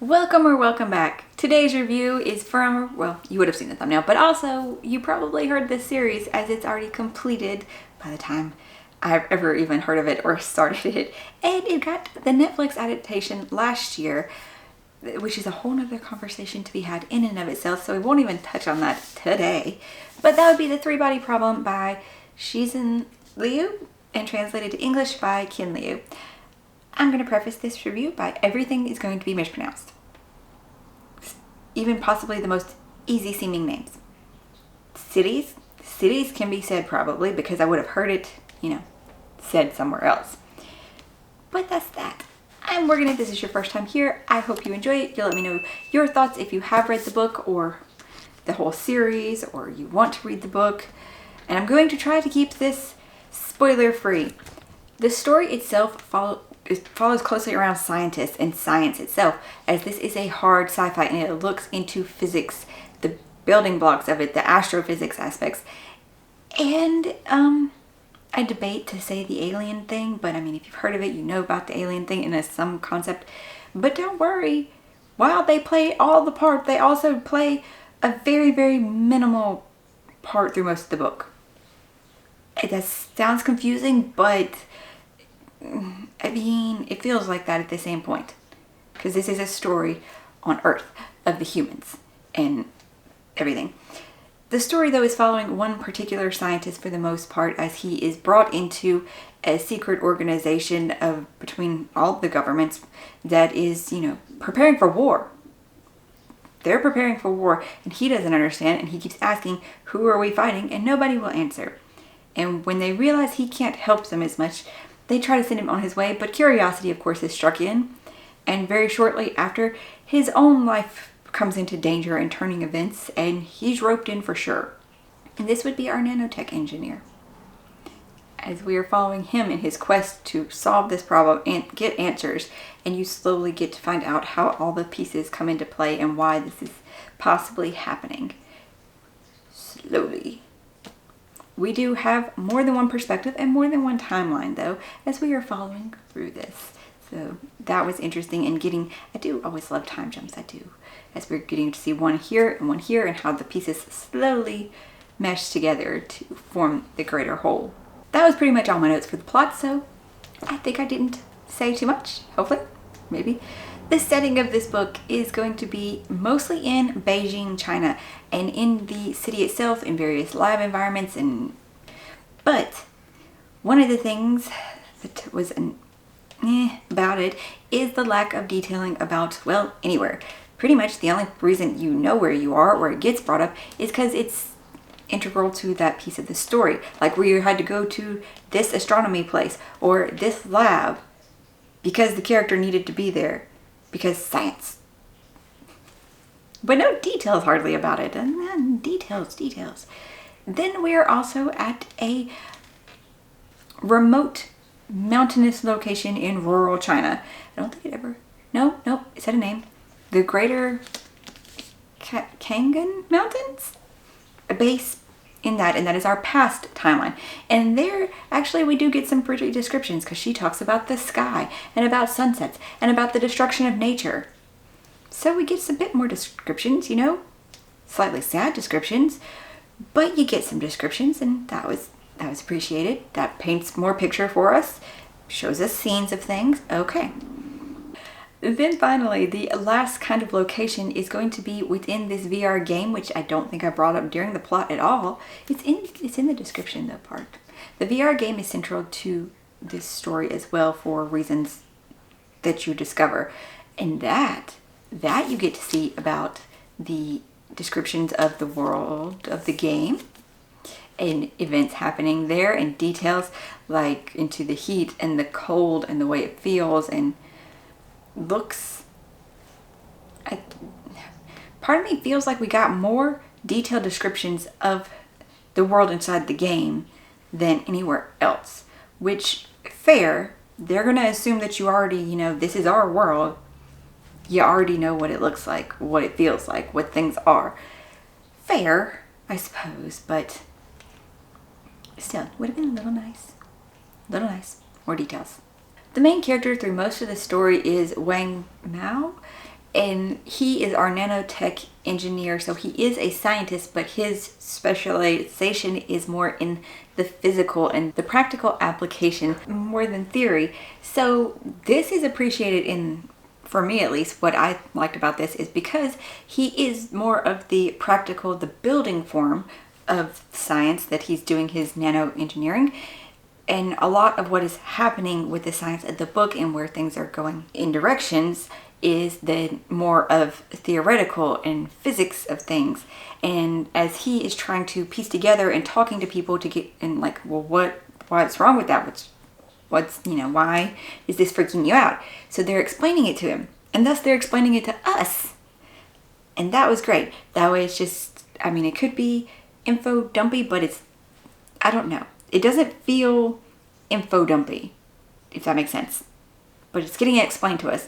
Welcome or welcome back. Today's review is from, well, you would have seen the thumbnail, but also you probably heard this series as it's already completed by the time I've ever even heard of it or started it. And it got the Netflix adaptation last year, which is a whole nother conversation to be had in and of itself, so we won't even touch on that today. But that would be The Three-Body Problem by Cixin Liu and translated to English by Kin Liu. I'm going to preface this review by everything is going to be mispronounced. Even possibly the most easy seeming names. Cities can be said probably because I would have heard it, said somewhere else. But that's that. I'm working if this is your first time here. I hope you enjoy it. You'll let me know your thoughts if you have read the book or the whole series or you want to read the book. And I'm going to try to keep this spoiler free. The story itself follows closely around scientists and science itself, as this is a hard sci-fi and it looks into physics, the building blocks of it, the astrophysics aspects, and I debate to say the alien thing, but I mean, if you've heard of it, you know about the alien thing in some concept. But don't worry, while they play all the part, they also play a very, very minimal part through most of the book. That sounds confusing, but I mean, it feels like that at the same point. Because this is a story on Earth of the humans and everything. The story, though, is following one particular scientist for the most part, as he is brought into a secret organization between all the governments that is, preparing for war. They're preparing for war, and he doesn't understand, and he keeps asking, who are we fighting? And nobody will answer. And when they realize he can't help them as much, they try to send him on his way, but curiosity, of course, is struck in. And very shortly after, his own life comes into danger and turning events, and he's roped in for sure. And this would be our nanotech engineer, as we are following him in his quest to solve this problem and get answers. And you slowly get to find out how all the pieces come into play and why this is possibly happening. Slowly. We do have more than one perspective and more than one timeline, though, as we are following through this. So that was interesting, and I do always love time jumps, I do. As we're getting to see one here and how the pieces slowly mesh together to form the greater whole. That was pretty much all my notes for the plot, so I think I didn't say too much, hopefully, maybe. The setting of this book is going to be mostly in Beijing, China, and in the city itself, in various lab environments. But one of the things that was about it is the lack of detailing about, well, anywhere. Pretty much the only reason you know where you are, or it gets brought up, is because it's integral to that piece of the story. Like where you had to go to this astronomy place or this lab because the character needed to be there. Because science. But no details hardly about it. And then details. Then we are also at a remote mountainous location in rural China. I don't think it ever... No, it said a name. The Greater Kangen Mountains? A base in that, and that is our past timeline. And there, actually, we do get some pretty descriptions, because she talks about the sky, and about sunsets, and about the destruction of nature. So we get a bit more descriptions, slightly sad descriptions, but you get some descriptions, and that was appreciated. That paints more picture for us, shows us scenes of things. Okay. Then finally, the last kind of location is going to be within this VR game, which I don't think I brought up during the plot at all. It's in the description, though, part. The VR game is central to this story as well for reasons that you discover. And that you get to see about the descriptions of the world of the game and events happening there and details like into the heat and the cold and the way it feels and looks. Part of me feels like we got more detailed descriptions of the world inside the game than anywhere else, which, fair, they're going to assume that you already, this is our world. You already know what it looks like, what it feels like, what things are. Fair, I suppose, but still, would have been a little nice. More details. The main character through most of the story is Wang Mao, And he is our nanotech engineer, so he is a scientist, but his specialization is more in the physical and the practical application more than theory. So this is appreciated in, for me at least, what I liked about this is because he is more of the practical, the building form of science that he's doing his nano engineering. And a lot of what is happening with the science of the book and where things are going in directions is the more of theoretical and physics of things. And as he is trying to piece together and talking to people to get, and like, well, what's wrong with that? What's, why is this freaking you out? So they're explaining it to him, and thus they're explaining it to us. And that was great. That way it's just, it could be info dumpy, but I don't know. It doesn't feel info dumpy, if that makes sense. But it's getting it explained to us.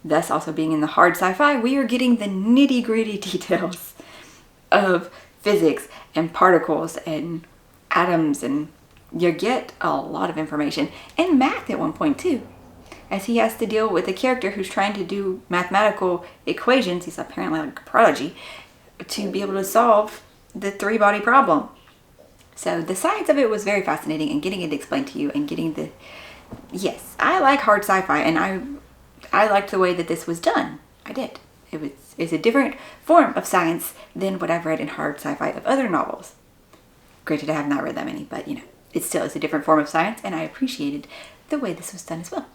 Thus, also being in the hard sci-fi, we are getting the nitty-gritty details of physics and particles and atoms, and you get a lot of information. And math at one point too, as he has to deal with a character who's trying to do mathematical equations. He's apparently like a prodigy to be able to solve the 3-body problem. So the science of it was very fascinating, and getting it explained to you and getting yes, I like hard sci-fi, and I liked the way that this was done. I did. It's a different form of science than what I've read in hard sci-fi of other novels. Granted, I have not read that many, but it still is a different form of science, and I appreciated the way this was done as well.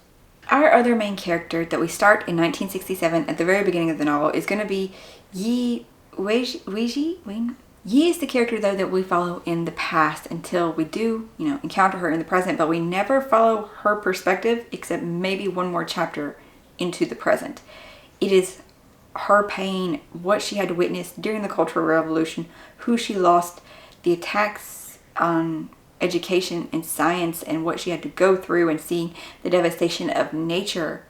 Our other main character that we start in 1967 at the very beginning of the novel is going to be Yi Weiji. Yi is the character, though, that we follow in the past until we do, encounter her in the present, but we never follow her perspective except maybe one more chapter into the present. It is her pain, what she had to witness during the Cultural Revolution, who she lost, the attacks on education and science, and what she had to go through, and seeing the devastation of nature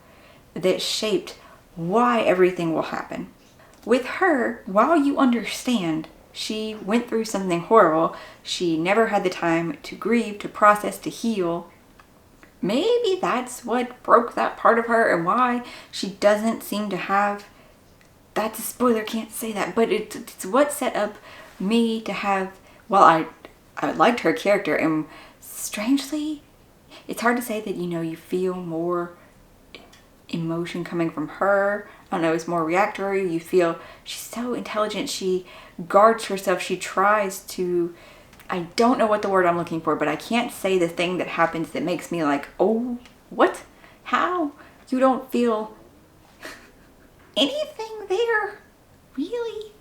that shaped why everything will happen. With her, while you understand she went through something horrible, she never had the time to grieve, to process, to heal. Maybe that's what broke that part of her, and why she doesn't seem to have, that's a spoiler, can't say that, but it's what set up me to have, I liked her character, and strangely, it's hard to say that, you feel more emotion coming from her. I don't know, it's more reactory. You feel she's so intelligent. She guards herself. She tries to, I don't know what the word I'm looking for, but I can't say the thing that happens that makes me like, oh, what? How? You don't feel anything there, really?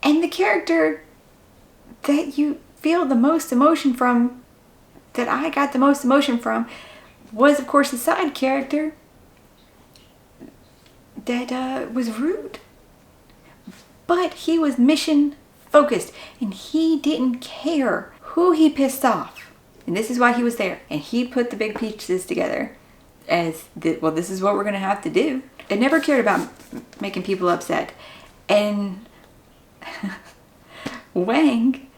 And the character that you feel the most emotion from, that I got the most emotion from, was of course the side character that was rude. But he was mission focused, and he didn't care who he pissed off. And this is why he was there. And he put the big pieces together as, this is what we're going to have to do. And never cared about making people upset. And Wang,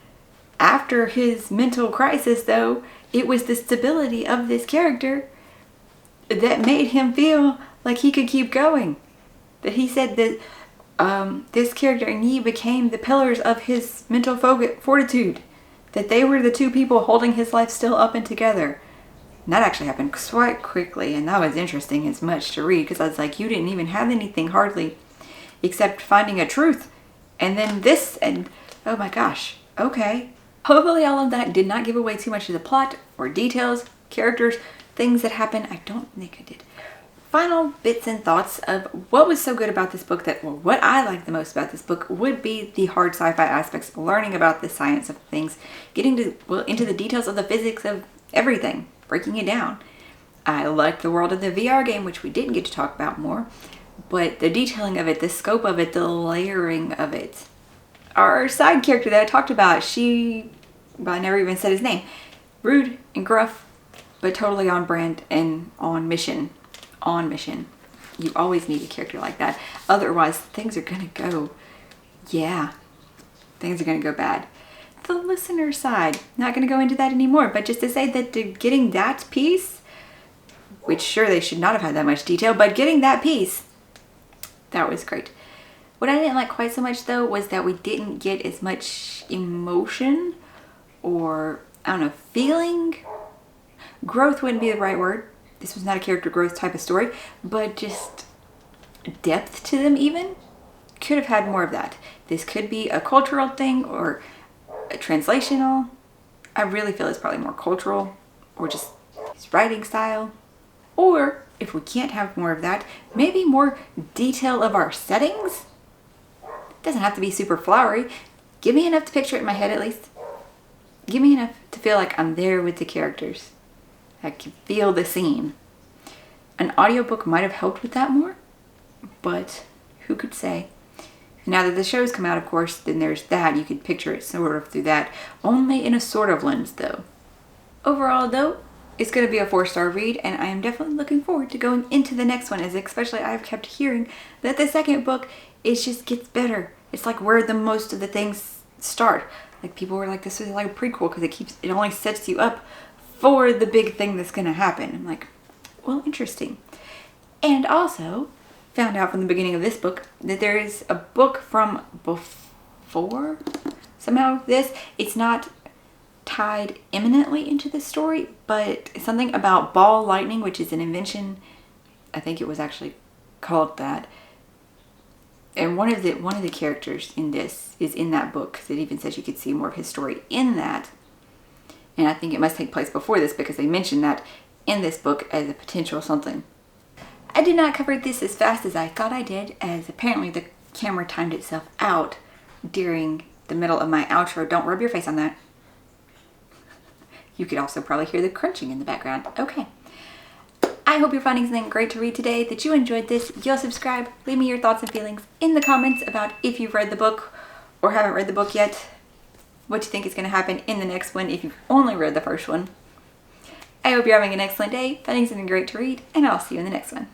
after his mental crisis though, it was the stability of this character that made him feel like he could keep going. That he said that this character and Yi became the pillars of his mental fortitude. That they were the two people holding his life still up and together. And that actually happened quite quickly, and that was interesting as much to read, because I was like, you didn't even have anything hardly except finding a truth. And then this, and oh my gosh, okay. Hopefully all of that did not give away too much of the plot or details, characters, things that happen. I don't think it did. Final bits and thoughts of what was so good about this book, what I liked the most about this book would be the hard sci-fi aspects, learning about the science of things, getting into the details of the physics of everything, breaking it down. I liked the world of the VR game, which we didn't get to talk about more, but the detailing of it, the scope of it, the layering of it. Our side character that I talked about, I never even said his name, rude and gruff, but totally on brand and on mission. You always need a character like that. Otherwise, things are going to go, things are going to go bad. The listener side, not going to go into that anymore, but just to say that getting that piece, which sure they should not have had that much detail, but getting that piece That was great. What I didn't like quite so much though was that we didn't get as much emotion or, I don't know, feeling. Growth wouldn't be the right word. This was not a character growth type of story, but just depth to them even. Could have had more of that. This could be a cultural thing or a translational. I really feel it's probably more cultural or just his writing style. Or if we can't have more of that, maybe more detail of our settings. It doesn't have to be super flowery. Give me enough to picture it in my head at least. Give me enough to feel like I'm there with the characters. I can feel the scene. An audiobook might have helped with that more, but who could say? Now that the show's come out, of course, then there's that. You could picture it sort of through that. Only in a sort of lens, though. Overall, though, it's going to be a 4-star read, and I am definitely looking forward to going into the next one, as especially I've kept hearing that the second book, it just gets better. It's like where the most of the things start. Like people were like, this is like a prequel because it only sets you up for the big thing that's going to happen. I'm like, well, interesting. And also found out from the beginning of this book that there is a book from before somehow this. It's not tied imminently into the story, but something about ball lightning, which is an invention. I think it was actually called that. And one of the characters in this is in that book, because it even says you could see more of his story in that. And I think it must take place before this because they mentioned that in this book as a potential something. I did not cover this as fast as I thought I did, as apparently the camera timed itself out during the middle of my outro. Don't rub your face on that. You could also probably hear the crunching in the background. Okay. I hope you're finding something great to read today, that you enjoyed this. You'll subscribe. Leave me your thoughts and feelings in the comments about if you've read the book or haven't read the book yet. What you think is going to happen in the next one if you've only read the first one. I hope you're having an excellent day, finding something great to read, and I'll see you in the next one.